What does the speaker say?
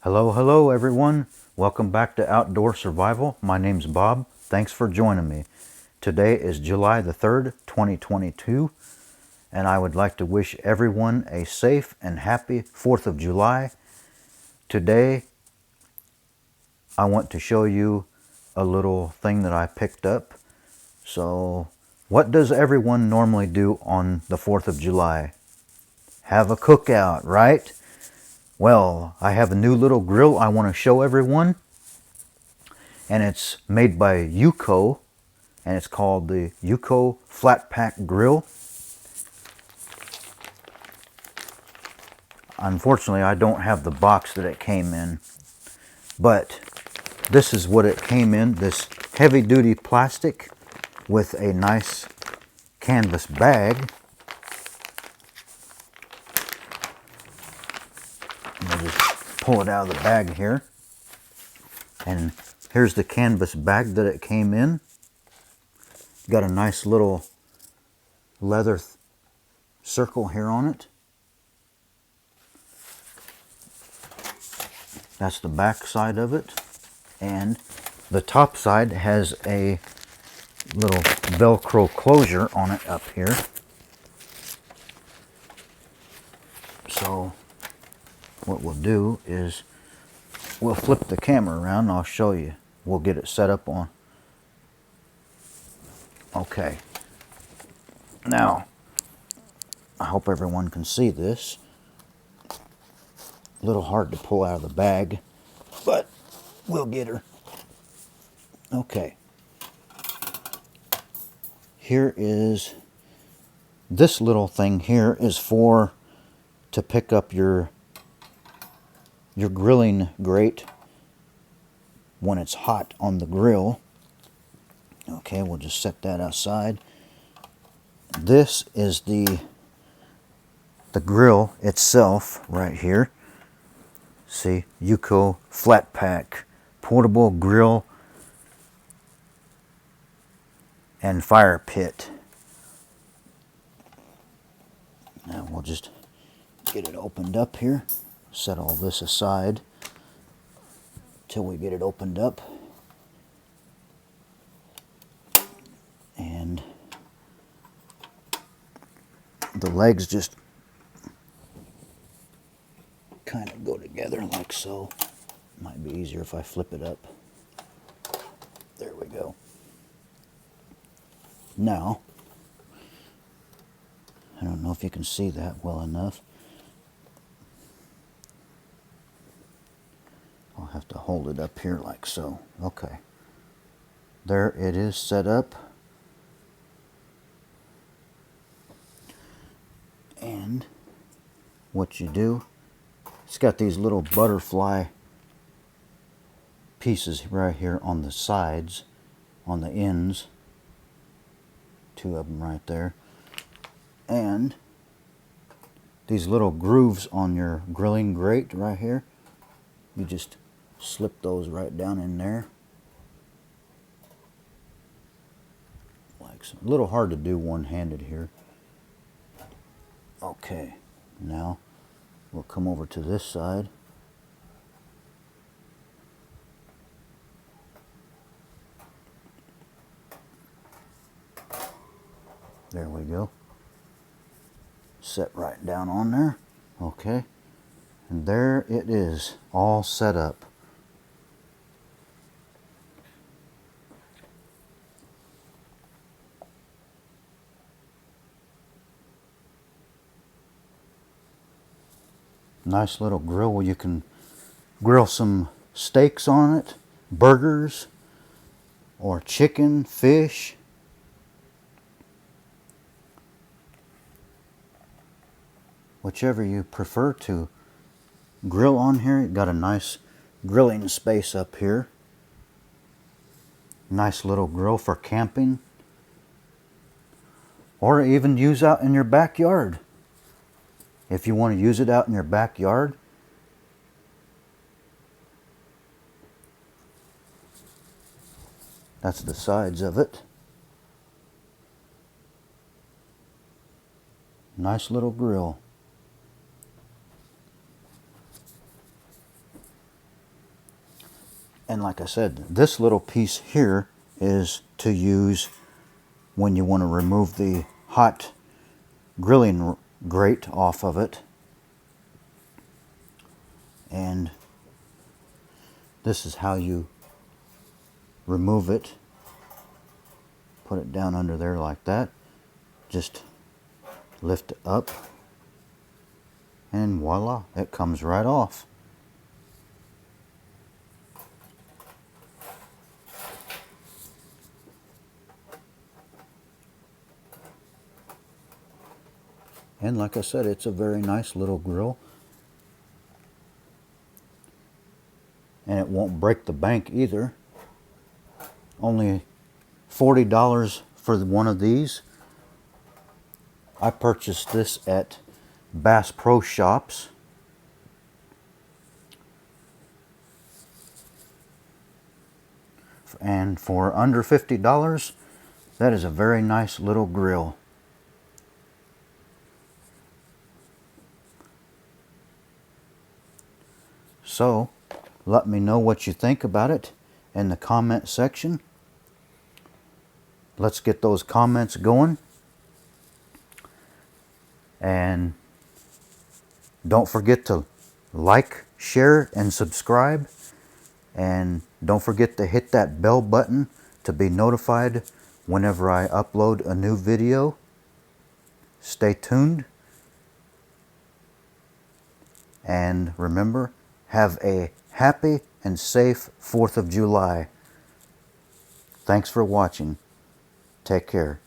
Hello everyone. Welcome back to Outdoor Survival. My name's Bob. Thanks for joining me. Today is July the 3rd, 2022, and I would like to wish everyone a safe and happy 4th of July. Today, I want to show you a little thing that I picked up. So, what does everyone normally do on the 4th of July? Have a cookout, right? Well, I have a new little grill I want to show everyone, and it's made by UCO, and it's called the UCO Flat Pack Grill. Unfortunately, I don't have the box that it came in, but this is what it came in, this heavy-duty plastic with a nice canvas bag. I'll just pull it out of the bag here. And here's the canvas bag that it came in. Got a nice little leather circle here on it. That's the back side of it. And the top side has a little Velcro closure on it up here. So what we'll do is we'll flip the camera around and I'll show you. We'll get it set up on. Okay. Now, I hope everyone can see this. A little hard to pull out of the bag, but we'll get her. Okay. Here is, this little thing here is to pick up your grilling grate when it's hot on the grill. Okay, we'll just set that aside. This is the grill itself right here. See, UCO Flat Pack Portable Grill and Fire Pit. Now we'll just get it opened up here. Set all this aside till we get it opened up. And the legs just kind of go together like so. Might be easier if I flip it up. There we go. Now, I don't know if you can see that well enough. I'll have to hold it up here like so. Okay. There it is set up. And what you do, it's got these little butterfly pieces right here on the sides, on the ends. Two of them right there. And these little grooves on your grilling grate right here, you just slip those right down in there. Like so. A little hard to do one-handed here. Okay, now we'll come over to this side. There we go. Set right down on there. Okay. And there it is, all set up. Nice little grill where you can grill some steaks on it, burgers, or chicken, fish. Whichever you prefer to grill on here. You've got a nice grilling space up here. Nice little grill for camping. Or even use out in your backyard. If you want to use it out in your backyard. That's the sides of it. Nice little grill. And like I said, this little piece here is to use when you want to remove the hot grilling grate off of it. And this is how you remove it. Put it down under there like that. Just lift it up. And voila, it comes right off. And like I said, it's a very nice little grill. And it won't break the bank either. Only $40 for one of these. I purchased this at Bass Pro Shops. And for under $50, that is a very nice little grill. So, let me know what you think about it in the comment section. Let's get those comments going. And don't forget to like, share, and subscribe. And don't forget to hit that bell button to be notified whenever I upload a new video. Stay tuned. And remember, have a happy and safe 4th of July. Thanks for watching. Take care.